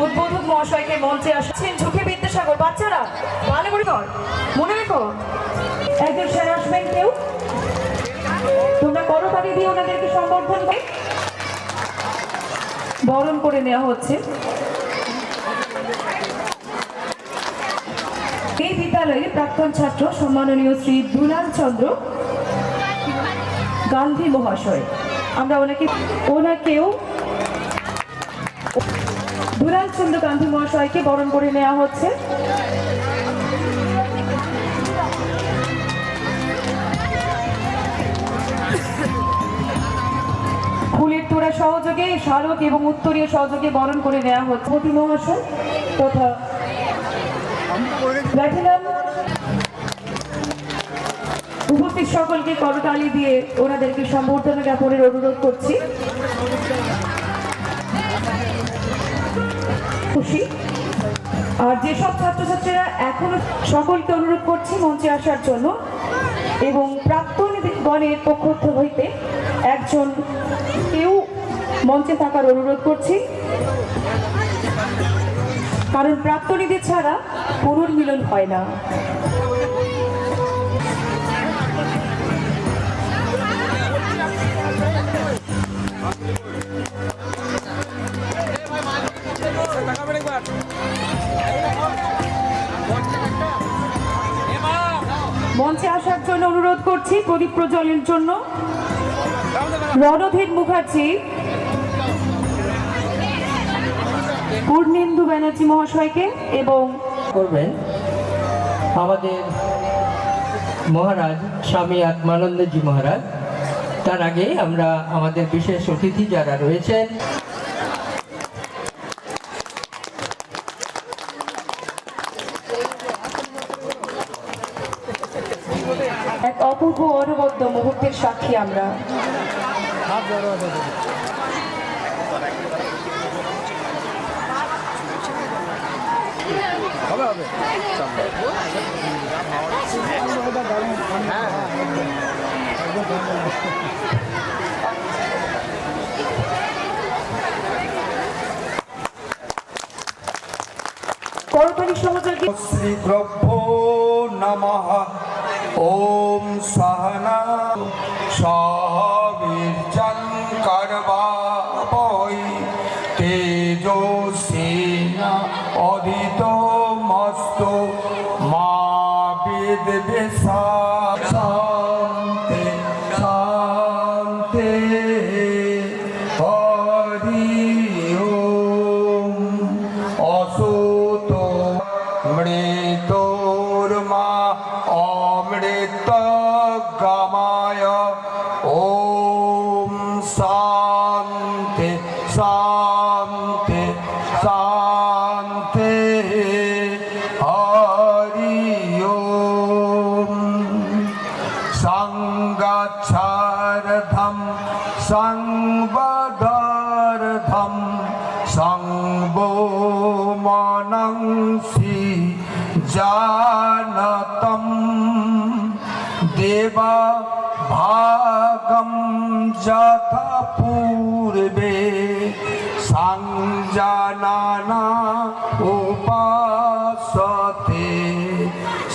উদ্বোধক মহাশয়কে মঞ্চে আসছেন। ঝুঁকে বিদ্যাসাগর, বাচ্চারা ভালো করে কর, মনে রেখো একজন স্যার আসবেন, কেউ তোমরা করতালি দিয়ে ওনাদেরকে সম্বর্ধন করে বরণ করে নেওয়া হচ্ছে। এই বিদ্যালয়ের প্রাক্তন ছাত্র সম্মাননীয় শ্রী দুলাল চন্দ্র গান্ধী মহাশয়, আমরা ওনাকেও দুলাল চন্দ্র গান্ধী মহাশয়কে বরণ করে নেওয়া হচ্ছে। ফুলের তোড়া সহযোগে, স্মারক এবং উত্তরীয় সহযোগে বরণ করে নেওয়া হচ্ছে অতি মহাশয় তথা প্ল্যাটিনাম। উপস্থিত সকলকে করতালি দিয়ে ওনাদেরকে সম্বর্ধনা জ্ঞাপনের অনুরোধ করছি। খুশি। আর যেসব ছাত্রছাত্রীরা এখনো, সকলকে অনুরোধ করছি মঞ্চে আসার জন্য এবং প্রাক্তন গণের পক্ষ হইতে একজন কেউ মঞ্চে থাকার অনুরোধ করছি, কারণ প্রাক্তনীদের ছাড়া পুনর্মিলন হয় না। মঞ্চে আসার জন্য অনুরোধ করছি প্রদীপ প্রজ্বলনের জন্য রণধীর মুখার্জি, পূর্ণেন্দু ব্যানার্জি মহাশয়কে এবং করবেন আমাদের মহারাজ স্বামী আত্মানন্দজি মহারাজ। তার আগে আমরা আমাদের বিশেষ অতিথি যারা রয়েছেন এক অপূর্ব অনবদ্য মুহূর্তের সাক্ষী আমরা। করতালি সহযোগী শ্রী দ্রব্য নমঃ। ওম সহনা সহবীর্যং করবাবহৈ তেজস্বিনা অধিতমস্তু মা বিদ্বিষায়। শান্তি শান্তি হরি ওম। অসুত মৃতোর্মা অমৃত গমায়। ওম শান্তি শান্তি শান্তি হরি ওম। সংগচ্ছার্ধম সংবদার্ধম সংবো মনংসি জানতম দেবা ভাগম যথা পূর্বে সংজানানা উপাসতে।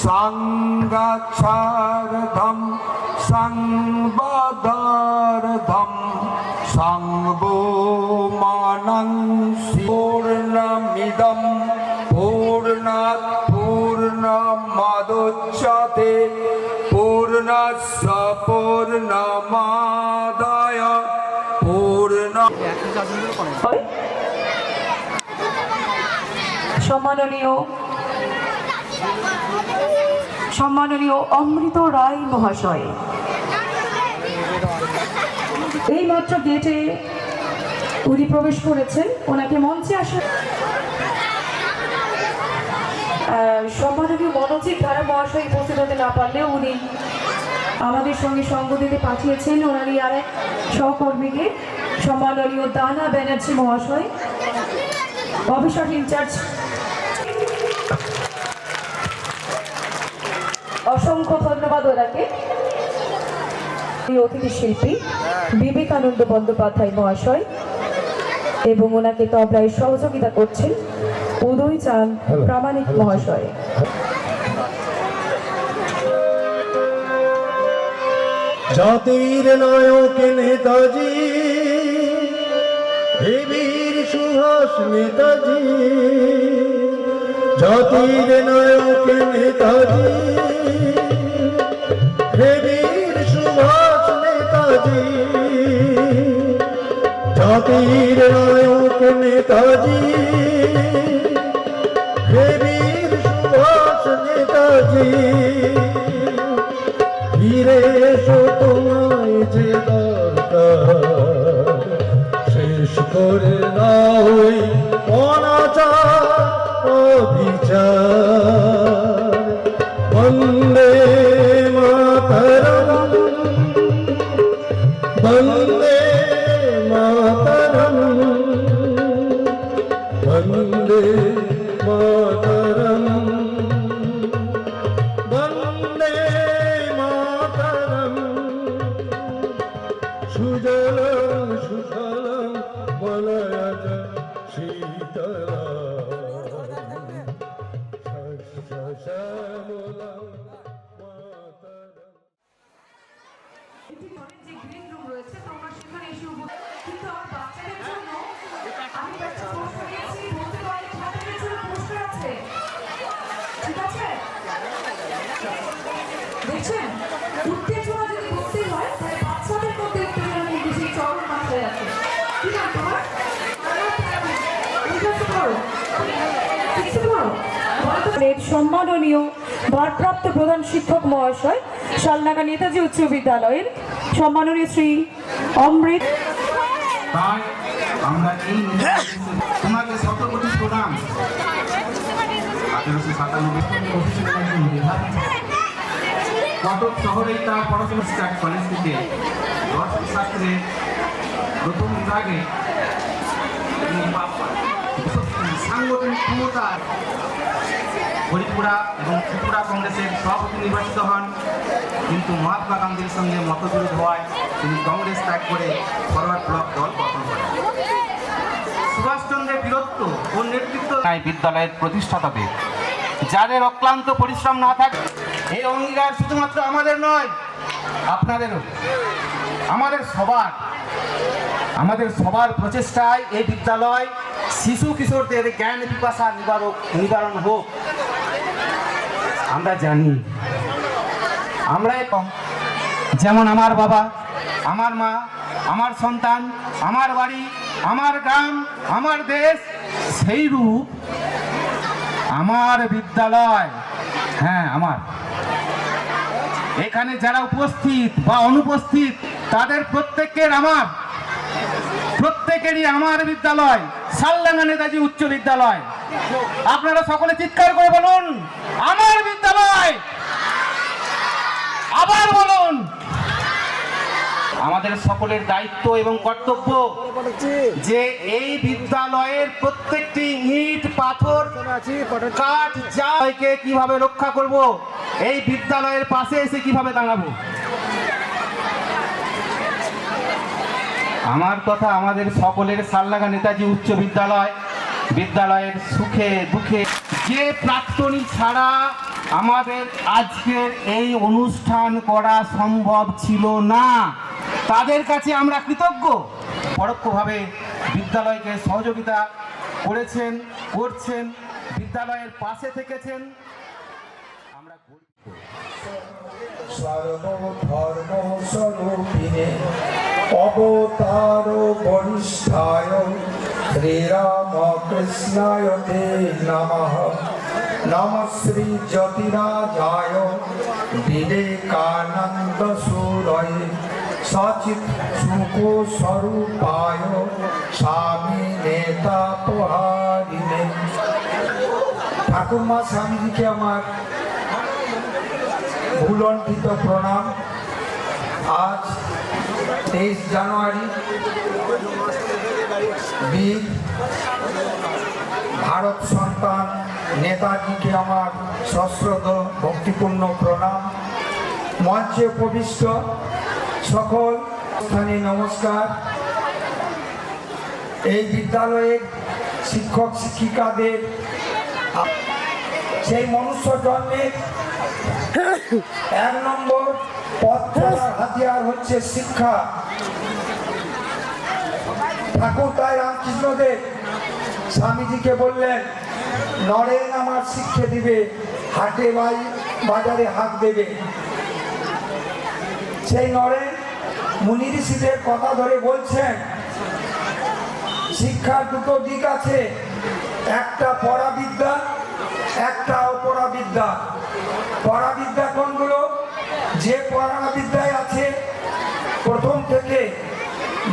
সংগচ্ছার্ধম সংবদার্ধম সংবো মনংসি। পূর্ণমিদং পূর্ণাৎ পূর্ণমুদচ্যতে পূর্ণস্য পূর্ণমাদায় পূর্ণ। সম্মাননীয় অমৃত রায় মহাশয় এই মাত্র গেটে উনি প্রবেশ করেছেন, ওনাকে মঞ্চে আসা। সম্মাননীয় মনোজিৎ ধারা মহাশয় উপস্থিত হতে না পারলেও উনি আমাদের সঙ্গে সঙ্গ দিতে পাঠিয়েছেন ওনারই আর এক সহকর্মীকে, সম্মাননীয় দানা ব্যানার্জি মহাশয়, অফিসার ইনচার্জ। অসংখ্য ধন্যবাদ ওনাকে। অতিথি শিল্পী বিবেকানন্দ বন্দ্যোপাধ্যায় মহাশয় এবং ওনাকে তবলায় সহযোগিতা করছেন উদয় চাঁদ প্রামাণিক মহাশয়। জাতির নায়ক নেতাজি, হে বীর সুভাষ নেতাজি, জাতির নায়ক নেতাজি, হে বীর সুভাষ নেতাজি, জাতির নায়ক নেতাজি, হে বীর সুভাষ নেতাজি, ফিরে এসো তোমায় যে দরকার, শেষ করে দাও ওই অনাচার অবিচার। বন্দে মাতরম, বন্দে মাতরম, বন্দে মাতরম, বন্দে মাতরম। সুজলাং সুফলাং মলয়জ শীতলাং, শস্য শ্যামলাং মাতরম। এটি ঘরের যে গ্রিন রুম রয়েছে তোমরা সেখানে এসে কিন্তু আমার বাচ্চাদের জন্য আমি একটা প্রশ্ন দিয়েছি, বলতে পারি ছাত্রদের জন্য পুরস্কার আছে, ঠিক আছে? দেখছেন উত্তেজনা যদি করতে হয় তাহলে বাচ্চাদের মধ্যে উত্তেজনা কিন্তু সেই চরম মাত্রায় আছে। কি নাম তোমার? সম্মাননীয় ভারপ্রাপ্ত প্রধান শিক্ষক মহাশয় শালনাগা নেতাজি উচ্চ বিদ্যালয়ের সম্মাননীয় শ্রী অমৃত। তাই আমরা এই তোমাকে শতকোটি প্রণাম। 1897 কটক শহরেই তার পড়াশোনা স্টার্ট কলেজ থেকে দর্শন শাস্ত্রে প্রথম বিভাগে সাংগঠনিক ক্ষমতা হরিপুরা এবং ত্রিপুরা কংগ্রেসের সভাপতি নির্বাচিত হন, কিন্তু মহাত্মা গান্ধীর সঙ্গে মতবিরোধ হওয়ায় তিনি কংগ্রেস ত্যাগ করে ফরওয়ার্ড ব্লক দল গঠন করেন। সুভাষচন্দ্রের বীরত্ব ও নেতৃত্ব বিদ্যালয়ের প্রতিষ্ঠাতাতে যাদের অক্লান্ত পরিশ্রম না থাকে, এই অঙ্গীকার শুধুমাত্র আমাদের নয়, আপনাদেরও, আমাদের সবার প্রচেষ্টায় এই বিদ্যালয় শিশু কিশোরদের জ্ঞান পিপাসা নিবারণ হোক। আমরা জানি, আমরা যেমন আমার বাবা, আমার মা, আমার সন্তান, আমার বাড়ি, আমার গ্রাম, আমার দেশ, সেই রূপ আমার বিদ্যালয়, হ্যাঁ আমার এখানে যারা উপস্থিত বা অনুপস্থিত তাদের প্রত্যেকেরই আমার বিদ্যালয় শালনাগা নেতাজি উচ্চ বিদ্যালয়। আপনারা সকলে চিৎকার করে বলুন, আমার বিদ্যালয়। আবার বলুন। আমাদের সকলের দায়িত্ব এবং কর্তব্য যে এই বিদ্যালয়ের প্রত্যেকটি ইট পাথর কাঠ যাকে কিভাবে রক্ষা করব, এই বিদ্যালয়ের পাশে এসে কিভাবে দাঁড়াবো। আমার কথা আমাদের সকলের শালনাগা নেতাজি উচ্চ বিদ্যালয়ের সুখে দুঃখে যে প্রাক্তনী ছাড়া আমাদের আজকের এই অনুষ্ঠান করা সম্ভব ছিল না, তাদের কাছে আমরা কৃতজ্ঞ। পরোক্ষভাবে বিদ্যালয়কে সহযোগিতা করছেন, বিদ্যালয়ের পাশে থেকেছেন। আমরা সর্বধর্ম স্বরূপিণে অবতার বরিষ্ঠায় শ্রীরামকৃষ্ণায় তে নমঃ। নমঃ শ্রী জ্যোতিরাজায় বিবেকানন্দ সুরয়ে সচিত সুখ স্বরূপায় স্বামী নেতা প্রহারিণে। ঠাকুরমা স্বামীজিকে আমার ভুলণ্ঠিত প্রণাম। আজ 23 জানুয়ারি বীর ভারত সন্তান নেতাজিকে আমার সশ্রদ্ধ ভক্তিপূর্ণ প্রণাম। মঞ্চে উপবিষ্ট সকল স্থানে নমস্কার। এই বিদ্যালয়ের শিক্ষক শিক্ষিকাদের সেই মনুষ্য জন্মের 1 নম্বর পথ চলার হাতিয়ার হচ্ছে শিক্ষা। ঠাকুর তাই রামকৃষ্ণদেব স্বামীজিকে বললেন, নরেন আমার শিক্ষা দিবে, হাটে বাজারে হাত দেবে। সেই নরেন মুনি ঋষিদের কথা ধরে বলছেন, শিক্ষার দুটো দিক আছে, একটা পরাবিদ্যা, একটা অপরাবিদ্যা। পরাবিদ্যা কোনগুলো? যে পরাবিদ্যায় আছে প্রথম থেকে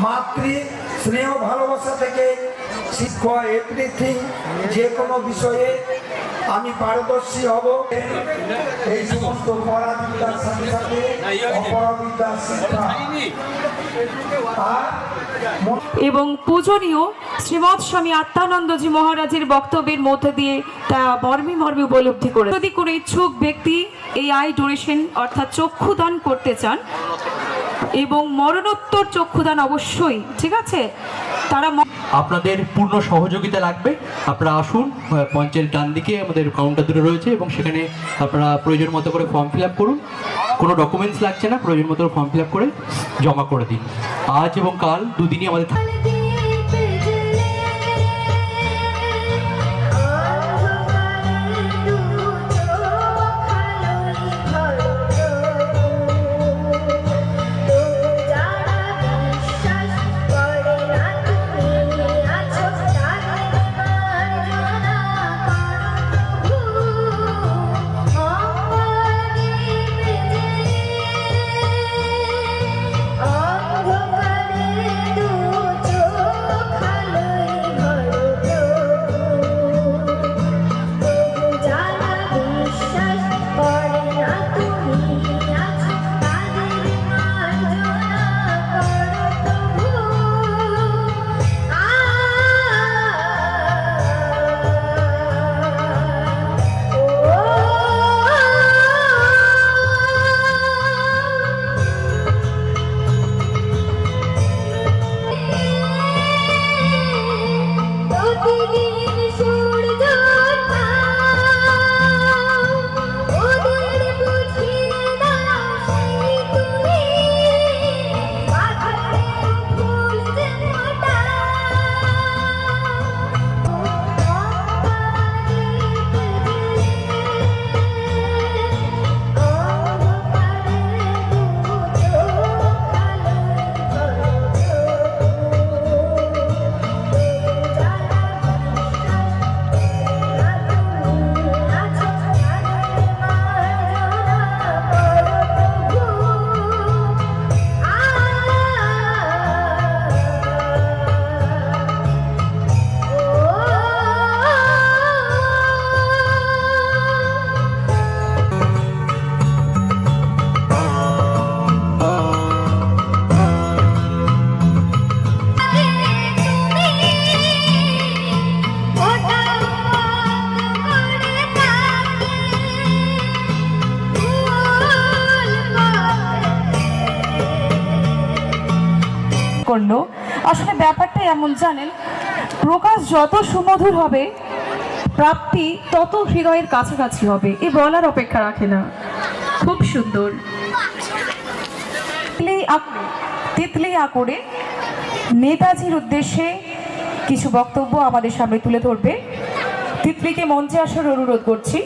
মাতৃ স্নেহ ভালোবাসা থেকে শিক্ষা, এভরিথিং, যে কোনো বিষয়ে আমি পারদর্শী হব, এই সমস্ত পরাবিদ্যার সাথে সাথে অপরাবিদ্যার শিক্ষা। আর এবং পূজনীয় শ্রীমৎ স্বামী আত্মানন্দজি মহারাজের বক্তব্যের মধ্যে দিয়ে তা মর্মে মর্মে উপলব্ধি করে, যদি কোনো ইচ্ছুক ব্যক্তি এই আই ডোনেশন অর্থাৎ চক্ষুদান করতে চান, এবং মরণোত্তর চক্ষুদান অবশ্যই, ঠিক আছে, তারা আপনাদের পূর্ণ সহযোগিতা লাগবে। আপনারা আসুন, মঞ্চের ডান দিকে আমাদের কাউন্টার দুটো রয়েছে এবং সেখানে আপনারা প্রয়োজন মতো করে ফর্ম ফিল আপ করুন। কোনো ডকুমেন্টস লাগছে না, প্রয়োজন মতো ফর্ম ফিল আপ করে জমা করে দিন। আজ এবং কাল দুদিনই আমাদের করলো। আসলে ব্যাপারটা এমন, জানেন, প্রকাশ যত সুমধুর হবে, প্রাপ্তি তত হৃদয়ের কাছাকাছি হবে, এ বলার অপেক্ষা রাখে না। খুব সুন্দর। তিতলি আঁকড়ে নেতাজির উদ্দেশ্যে কিছু বক্তব্য আমাদের সামনে তুলে ধরবে। তিতলিকে মঞ্চে আসার অনুরোধ করছি।